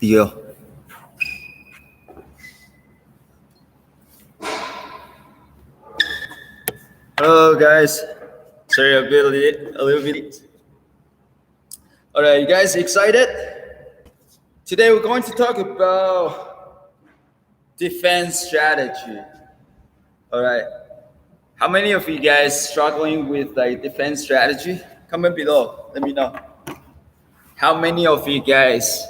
deal. Hello guys, sorry a little bit. All right, you guys excited? Today we're going to talk about defense strategy. All right, how many of you guys struggling with like defense strategy? Comment below, let me know. How many of you guys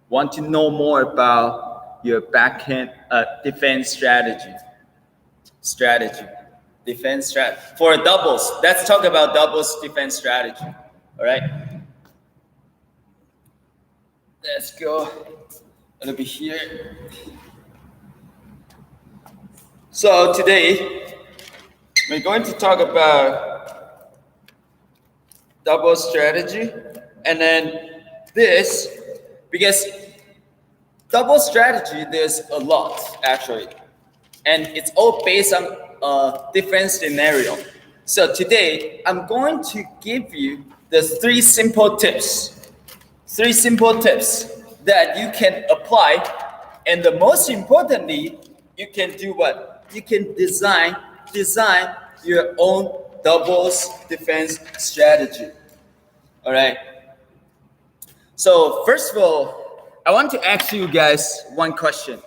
want to know more about your backhand defense strategy? Defense strategy for doubles. Let's talk about doubles defense strategy. All right, let's go a little bit here. So today we're going to talk about double strategy, and then this, because double strategy there's a lot actually, and it's all based on a different scenario. So today I'm going to give you the three simple tips that you can apply, and the most importantly, you can do what? You can design your own doubles defense strategy. All right. So first of all, I want to ask you guys one question.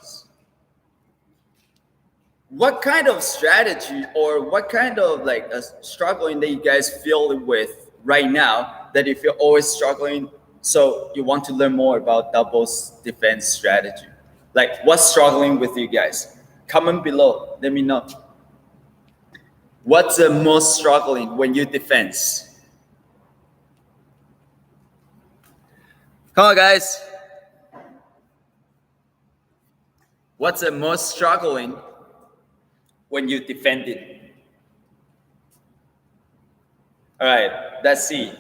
What kind of strategy or what kind of like a struggling that you guys feel with right now that if you're always struggling, so you want to learn more about doubles defense strategy? Like what's struggling with you guys? Comment below, let me know. What's the most struggling when you defense? Come on guys. What's the most struggling when you defend it? All right, let's see.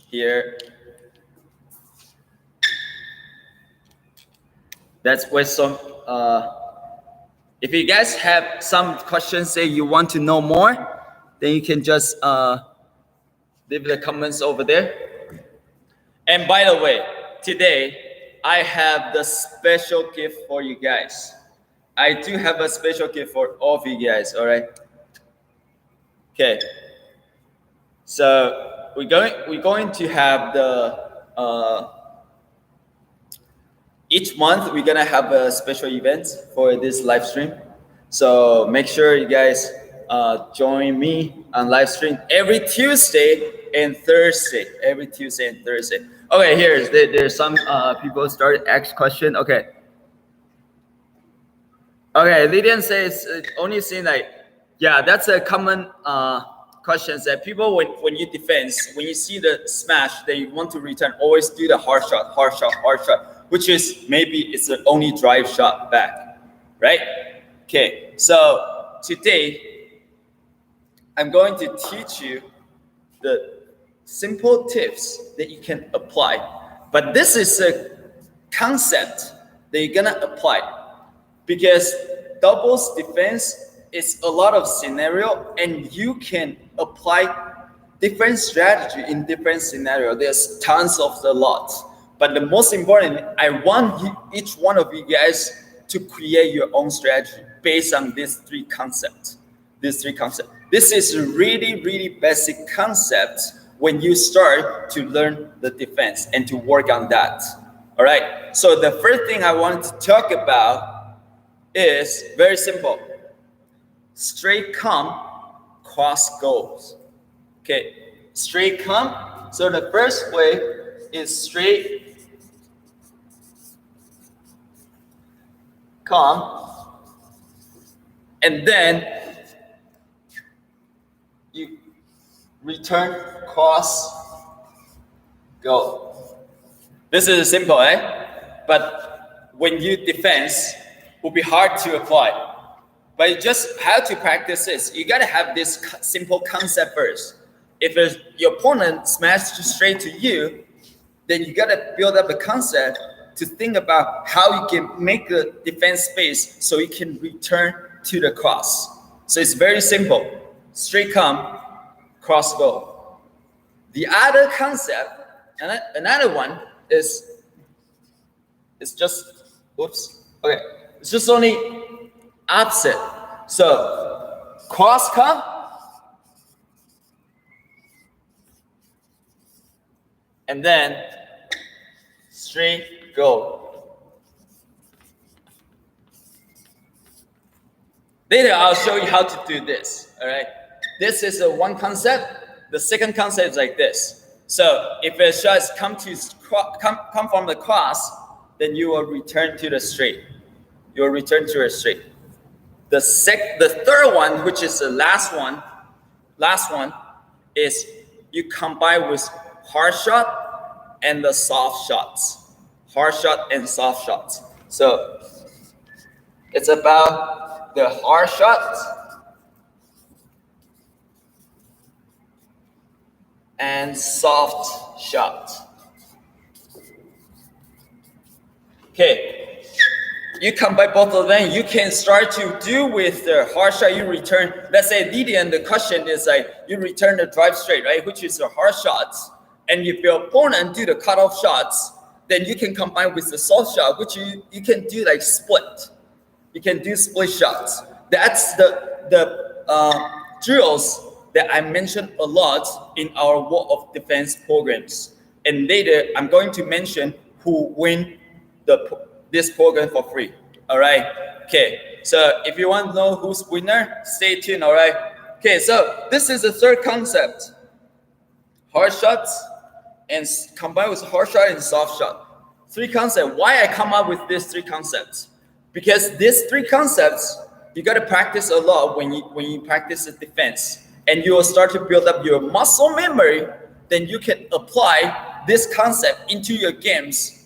Here. That's where some, if you guys have some questions that you want to know more, then you can just leave the comments over there. And by the way, today I have the special gift for you guys. I do have a special gift for all of you guys, all right? Okay. So we're going to have the each month we're gonna have a special event for this live stream. So make sure you guys join me on live stream every Tuesday and Thursday. Okay, there's some people started ask question. Okay, Lydian says only saying like, yeah, that's a common questions that people when you defense, when you see the smash that you want to return, always do the hard shot, which is maybe it's the only drive shot back, right? Okay, so today I'm going to teach you the simple tips that you can apply, but this is a concept that you're gonna apply because doubles defense is a lot of scenario, and you can apply different strategy in different scenario. There's tons of the lots. But the most important, I want each one of you guys to create your own strategy based on these three concepts. This is really, really basic concept when you start to learn the defense and to work on that. All right. So the first thing I want to talk about is very simple. Straight come, cross goes. Okay. Straight come. So the first way is straight come, and then you return, cross, go. This is simple, but when you defense, it will be hard to apply. But you just have to practice this. You gotta have this simple concept first. If your opponent smashes straight to you, then you gotta build up a concept to think about how you can make a defense space so you can return to the cross. So it's very simple. Straight come, cross go. The other concept And another one is just, oops, okay. It's just only opposite. So cross come, and then straight go. Later, I'll show you how to do this, all right? This is one concept. The second concept is like this. So if a shot is come from the cross, then you will return to the straight. You will return to a straight. The third one, which is the last one is you combine with hard shot and the soft shots. Hard shot and soft shots. So it's about the hard shot and soft shot. Okay, you combine both of them. You can start to do with the hard shot. You return. Let's say Lydian, the question is like you return the drive straight, right? Which is the hard shots. And if your opponent do the cutoff shots, then you can combine with the soft shot, which you can do like split. You can do split shots. That's the drills that I mentioned a lot in our Wall of Defense programs. And later, I'm going to mention who win this program for free. All right. Okay. So if you want to know who's winner, stay tuned. All right. Okay. So this is the third concept: hard shots and combined with hard shot and soft shot. Three concepts. Why I come up with these three concepts? Because these three concepts you got to practice a lot when you practice the defense, and you will start to build up your muscle memory. Then you can apply this concept into your games.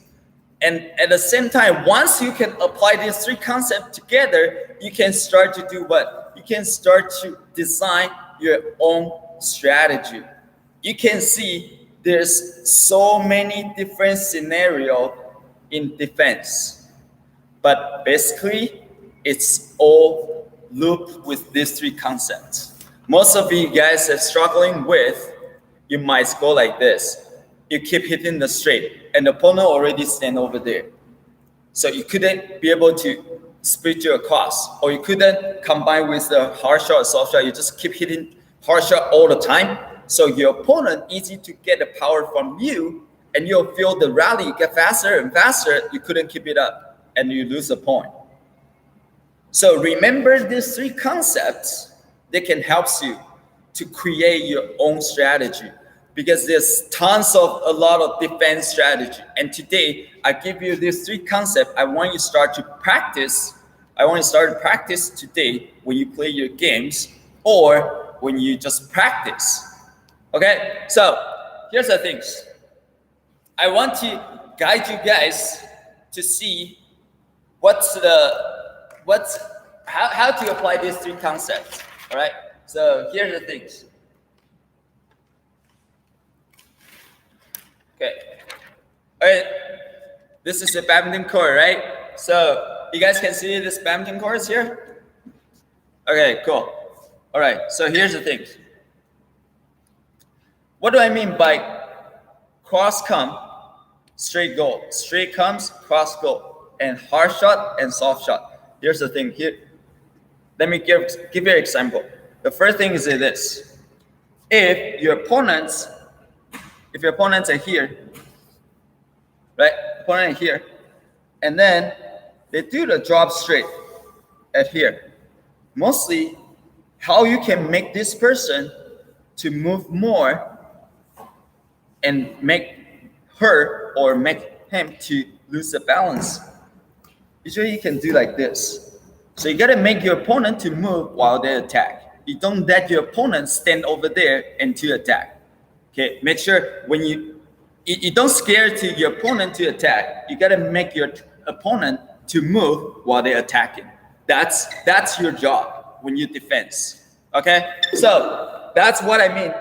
And at the same time, once you can apply these three concepts together, you can start to do what? You can start to design your own strategy. You can see there's so many different scenarios in defense. But basically, it's all looped with these three concepts. Most of you guys are struggling with, you might go like this. You keep hitting the straight, and the opponent already stand over there. So you couldn't be able to split your cross, or you couldn't combine with the hard shot or soft shot. You just keep hitting hard shot all the time. So your opponent easy to get the power from you, and you'll feel the rally get faster and faster. You couldn't keep it up, and you lose a point. So remember these three concepts. They can help you to create your own strategy. Because there's tons of a lot of defense strategy. And today, I give you these three concepts. I want you to start to practice. I want you to start to practice today when you play your games or when you just practice. Okay, so here's the things. I want to guide you guys to see how to apply these three concepts. All right, so here's the things. Okay. All right. This is a badminton court, right? So you guys can see this badminton court here? Okay, cool. All right. So here's the thing. What do I mean by cross come, straight go? Straight comes, cross go, and hard shot and soft shot. Here's the thing here. Let me give you an example. The first thing is this. If your opponents are here, right? Opponent here, and then they do the drop straight at here. Mostly, how you can make this person to move more and make her or make him to lose the balance. Usually, you can do like this. So you gotta make your opponent to move while they attack. You don't let your opponent stand over there and to attack. Okay, make sure when you don't scare to your opponent to attack. You gotta make your opponent to move while they're attacking. That's your job when you defense. Okay, so that's what I mean.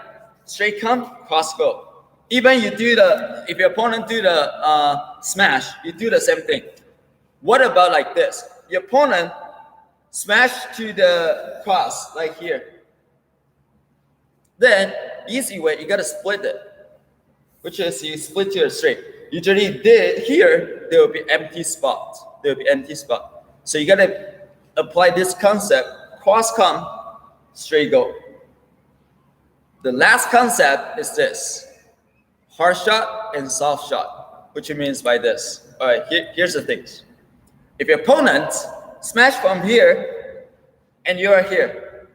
Straight come, cross go. Even if your opponent do the smash, you do the same thing. What about like this? Your opponent smash to the cross like here. Then easy way, you gotta split it. which is you split to a straight. Usually here, there will be empty spot. There will be empty spot. So you gotta apply this concept, cross come, straight go. The last concept is this, hard shot and soft shot, which means by this. All right, here's the things. If your opponent smash from here and you are here,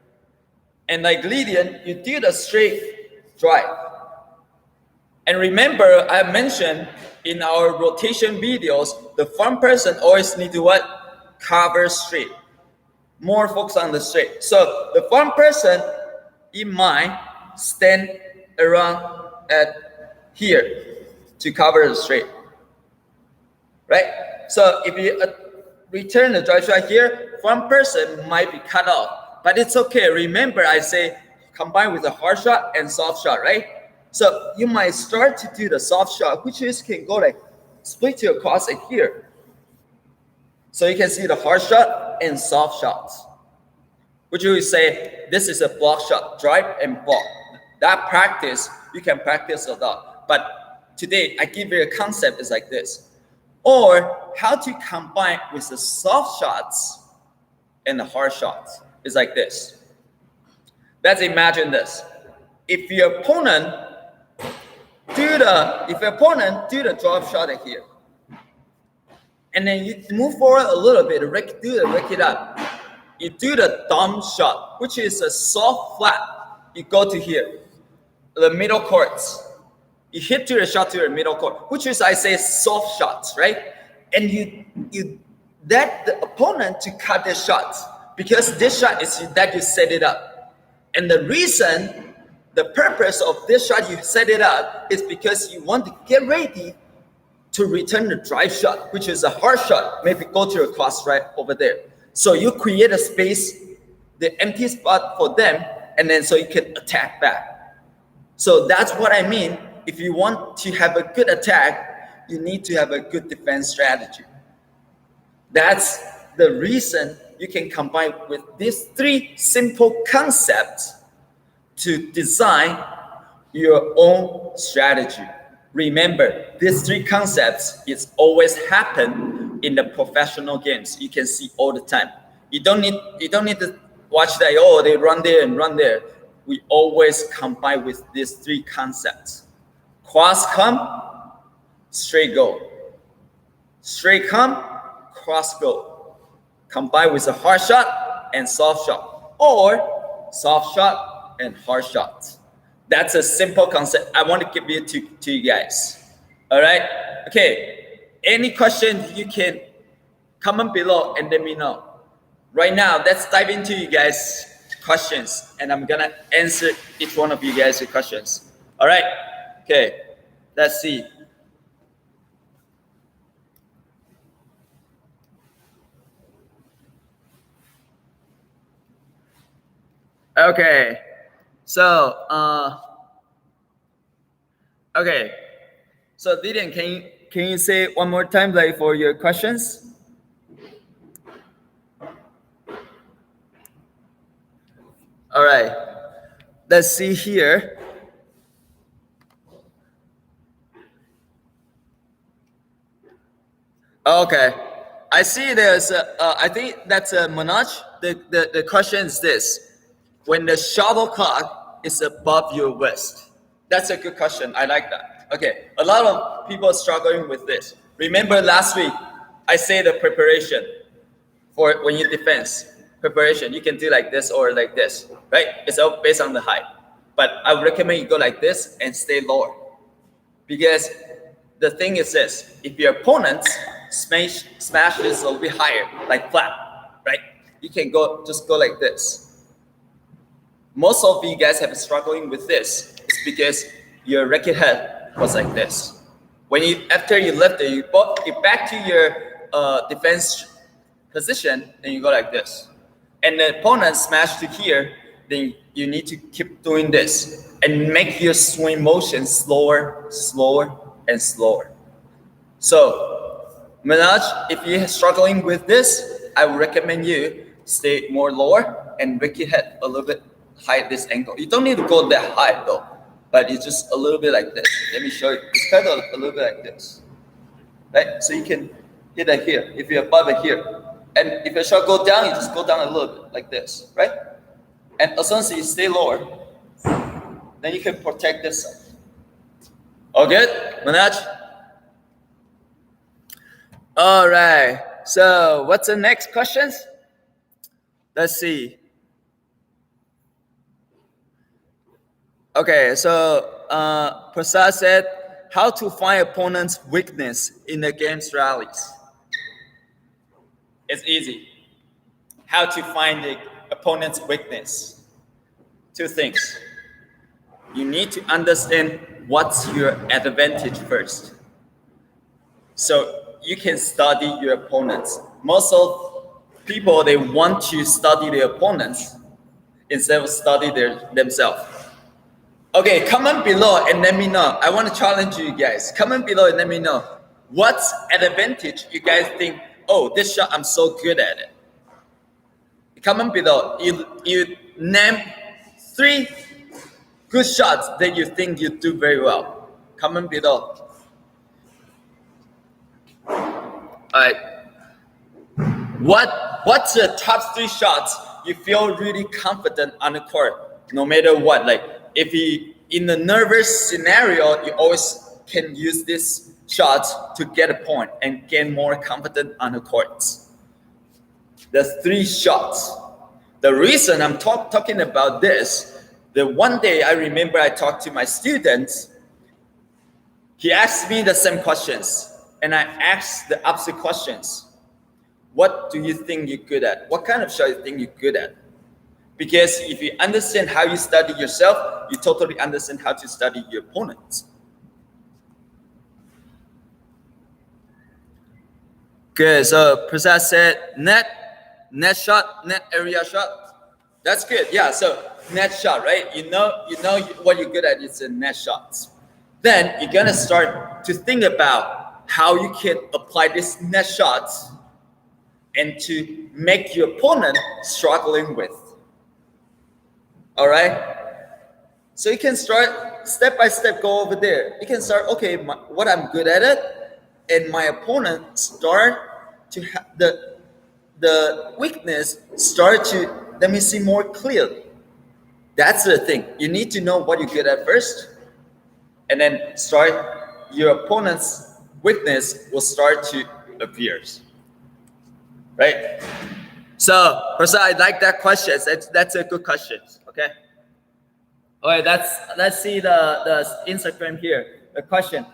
and like Lydian, you do the straight drive. And remember, I mentioned in our rotation videos, the front person always need to what? Cover straight. More focus on the straight. So the front person, in mind, stand around at here to cover the straight. Right? So if you return the drive shot here, front person might be cut off. But it's okay. Remember, I say combine with a hard shot and soft shot, right? So you might start to do the soft shot, which is can go like split to across like here. So you can see the hard shot and soft shots, which you would say this is a block shot, drive and block. That practice, you can practice a lot. But today I give you a concept is like this. Or how to combine with the soft shots and the hard shots is like this. Let's imagine this. If your opponent do the drop shot here, and then you move forward a little bit, do the rake it up. You do the thumb shot, which is a soft flat. You go to here, the middle courts. You hit to the shot to the middle court, which is I say soft shots, right? And you let the opponent to cut the shot because this shot is that you set it up. And the reason, the purpose of this shot you set it up is because you want to get ready to return the drive shot, which is a hard shot, maybe go to a cross right over there. So you create a space, the empty spot for them, and then so you can attack back. So that's what I mean. If you want to have a good attack, you need to have a good defense strategy. That's the reason you can combine with these three simple concepts to design your own strategy. Remember, these three concepts is always happen in the professional games. You can see all the time. You don't need to watch that. Oh, they run there and run there. We always combine with these three concepts: cross come, straight go. Straight come, cross go. Combine with a hard shot and soft shot, or soft shot and hard shot. That's a simple concept I want to give it to you guys. All right? Okay. Any questions, you can comment below and let me know. Right now, let's dive into you guys' questions, and I'm gonna answer each one of you guys' questions. All right? Okay. Let's see. Okay. So, okay. So, Lydian, can you say one more time, like, for your questions? All right. Let's see here. Okay. I see there's I think that's a Manoj. The question is this. When the shuttlecock is above your waist. That's a good question. I like that. Okay. A lot of people are struggling with this. Remember last week, I say the preparation for when you defense. Preparation, you can do like this or like this, right? It's all based on the height. But I would recommend you go like this and stay lower. Because the thing is this, if your opponent smashes a little bit higher, like flat, right? You can just go like this. Most of you guys have been struggling with this. It's because your racket head was like this. After you lift it, you get back to your defense position, and you go like this. And the opponent smashed to here, then you need to keep doing this and make your swing motion slower, slower, and slower. So, Manoj, if you're struggling with this, I would recommend you stay more lower and racket head a little bit high at this angle. You don't need to go that high though. but it's just a little bit like this. Let me show you. It's kind of a little bit like this, right? So you can hit it here if you're above it here. And if your shot go down, you just go down a little bit like this, right? And as long as you stay lower, then you can protect this side. All good, Manaj? All right. So what's the next questions? Let's see. Okay, so Prasad said, how to find opponent's weakness in the game's rallies. It's easy. How to find the opponent's weakness. Two things. You need to understand what's your advantage first. So you can study your opponents. Most of people, they want to study their opponents instead of study themselves. Okay, comment below and let me know. I want to challenge you guys. Comment below and let me know. What's advantage you guys think, oh, this shot, I'm so good at it. Comment below. You name 3 good shots that you think you do very well. Comment below. All right. What's the top 3 shots you feel really confident on the court, no matter what? Like if you in a nervous scenario, you always can use this shot to get a point and get more confident on the courts. There's 3 shots. The reason I'm talking about this, the one day I remember I talked to my students, he asked me the same questions, and I asked the opposite questions. What do you think you're good at? What kind of shot do you think you're good at? Because if you understand how you study yourself, you totally understand how to study your opponents. Good. So Prasad said net shot, net area shot. That's good. Yeah. So net shot, right? You know what you're good at is the net shots. Then you're gonna start to think about how you can apply this net shots and to make your opponent struggling with. All right. So you can start step by step. Go over there. You can start. Okay, what I'm good at it, and my opponent start to have the weakness. Start to let me see more clearly. That's the thing. You need to know what you're good at first, and then start. Your opponent's weakness will start to appear. Right. So, Prasad, I like that question. That's a good question. Okay. All right. Let's see the Instagram here. The question.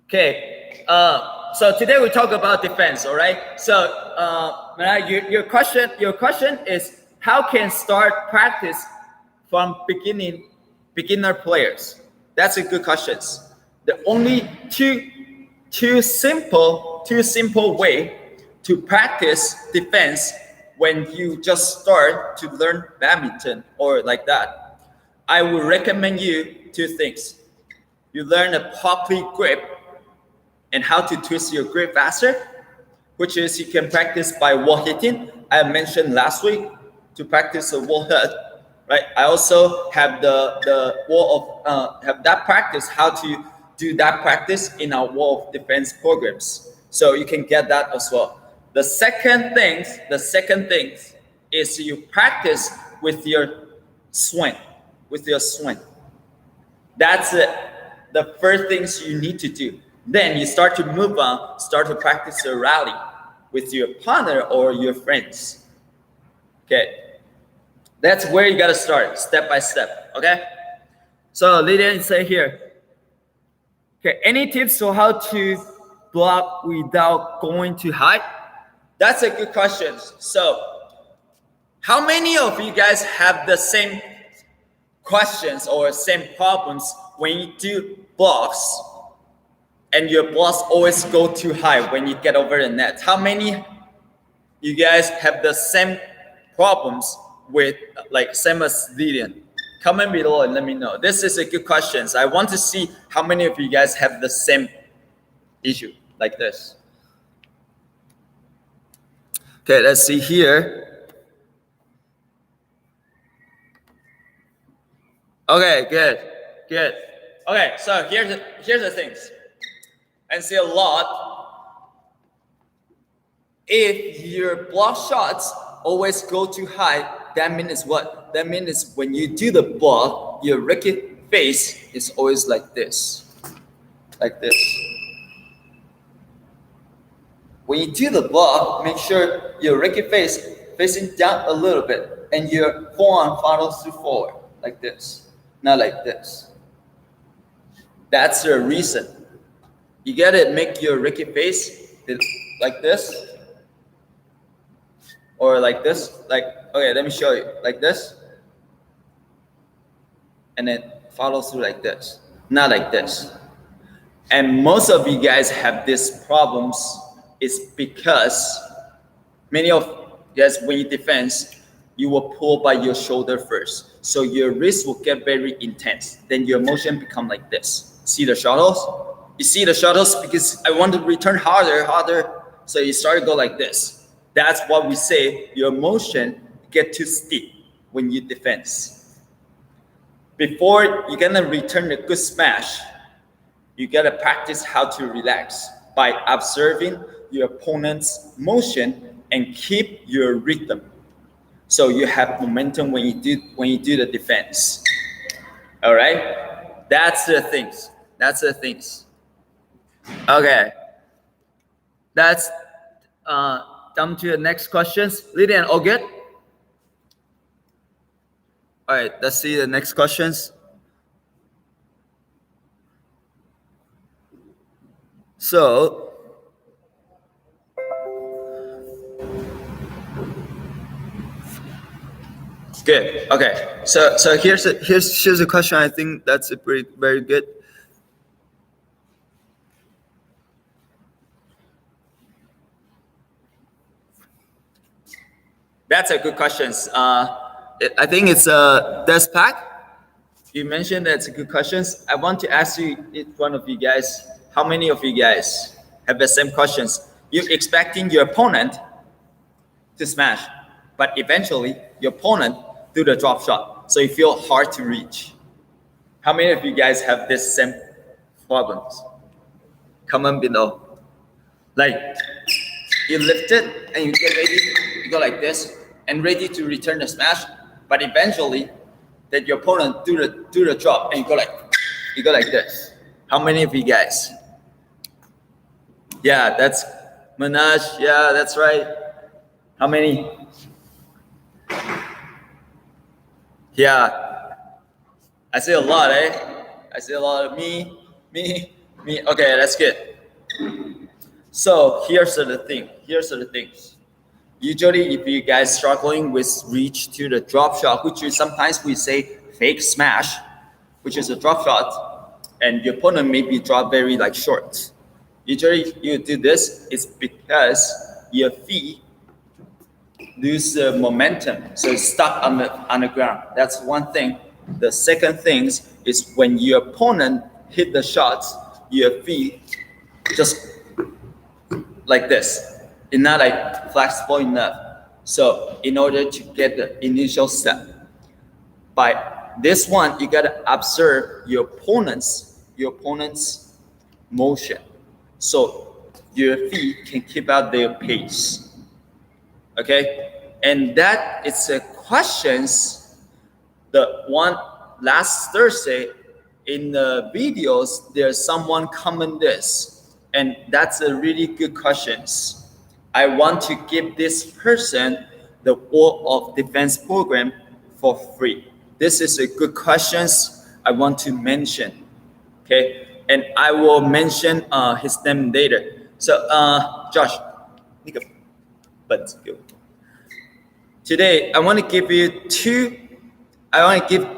Okay. So today we talk about defense. All right. So, your question is how can start practice from beginner players? That's a good question. The only two simple way to practice defense when you just start to learn badminton or like that. I would recommend you 2 things. You learn a proper grip and how to twist your grip faster, which is you can practice by wall hitting. I mentioned last week to practice a wall hit, right? I also have the wall of have that practice, how to do that practice in our wall of defense programs. So you can get that as well. The second thing is you practice with your swing, That's it. The first things you need to do. Then you start to move on, start to practice your rally with your partner or your friends. Okay. That's where you gotta start, step by step. Okay. So Lydian say here. Okay, any tips for how to block without going too high? That's a good question. So, how many of you guys have the same questions or same problems when you do blocks and your blocks always go too high when you get over the net? How many you guys have the same problems with like same as Lydian? Comment below and let me know. This is a good question. I want to see how many of you guys have the same issue like this. Okay, let's see here. Okay, good. Okay, so here's the things. And see a lot. If your block shots always go too high, that means what? That means when you do the block, your racket face is always like this. Like this. When you do the block, make sure your racket face facing down a little bit and your forearm follows through forward like this, not like this. That's the reason. You gotta make your racket face like this or like this. Like, okay, let me show you. Like this. And then follow through like this, not like this. And most of you guys have these problems is because many of you guys, when you defense, you will pull by your shoulder first. So your wrist will get very intense. Then your motion become like this. See the shuttles? You see the shuttles because I want to return harder. So you start to go like this. That's what we say, your motion get too steep when you defense. Before you're gonna return a good smash, you gotta practice how to relax by observing your opponent's motion and keep your rhythm. So you have momentum when you do the defense. All right? That's the things. Okay. That's down to the next questions. Lydian, all good? All right, let's see the next questions. So, good. Okay. So here's a question. I think that's a very good. That's a good question. I think it's Despac. You mentioned that's a good question. I want to ask you, each one of you guys, how many of you guys have the same questions? You're expecting your opponent to smash, but eventually your opponent do the drop shot, so you feel hard to reach. How many of you guys have this same problems? Comment below. Like you lift it and you get ready, you go like this and ready to return the smash, but eventually that your opponent do the drop and you go like this. How many of you guys? Yeah, that's Manaj. Yeah, that's right. How many? Yeah, I see a lot, I see a lot of me. Okay, that's good. So here's the things. Usually, if you guys struggling with reach to the drop shot, which is sometimes we say fake smash, which is a drop shot, and your opponent maybe drop very like short. Usually, you do this, it's because your feet lose the momentum, so it's stuck on the ground. That's one thing. The second thing is when your opponent hit the shots, your feet just like this. It's not like flexible enough. So in order to get the initial step, by this one, you gotta observe your opponent's motion, so your feet can keep out their pace. Okay, and that it's a questions. The one last Thursday in the videos, there's someone comment this, and that's a really good questions. I want to give this person the Wall of Defense program for free. This is a good questions I want to mention. Okay, and I will mention his name later. So Josh, let's go. Today I want to give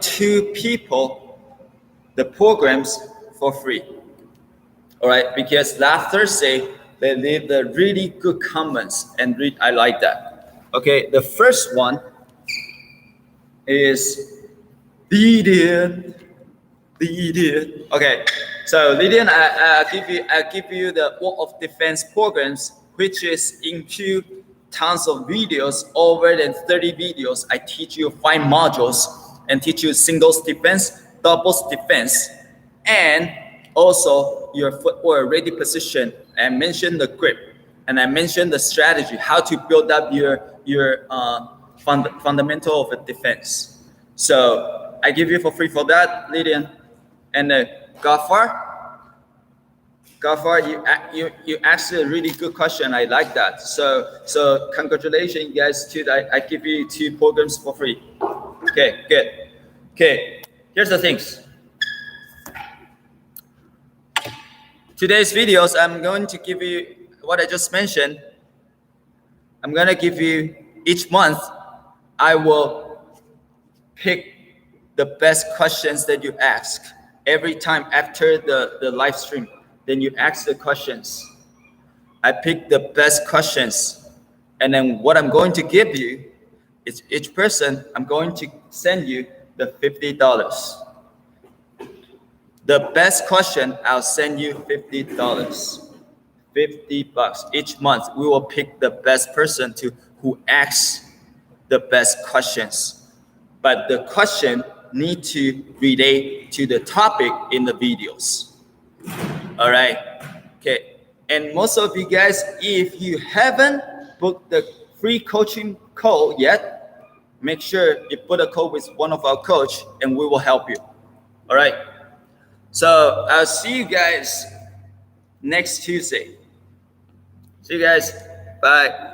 two people the programs for free. All right, because last Thursday they leave the really good comments and I like that. Okay, the first one is Lydian. Okay, so Lydian, I give you the Wall of Defense programs, which is include tons of videos, over than 30 videos. I teach you 5 modules and teach you singles defense, doubles defense, and also your footwork ready position. I mentioned the grip, and I mentioned the strategy, how to build up your fundamental of a defense. So I give you for free for that, Lydian. And Gafar, you asked a really good question. I like that. So congratulations, guys. I give you 2 programs for free. Okay, good. Okay, here's the things. Today's videos, I'm going to give you what I just mentioned. I'm going to give you each month. I will pick the best questions that you ask every time after the live stream. Then you ask the questions. I pick the best questions, and then what I'm going to give you is each person, I'm going to send you the $50. The best question, I'll send you $50. $50 each month. We will pick the best person who asks the best questions, but the question need to relate to the topic in the videos. All right. Okay. And most of you guys, if you haven't booked the free coaching call yet, make sure you put a code with one of our coach, and we will help you. All right. So I'll see you guys next Tuesday. See you guys. Bye.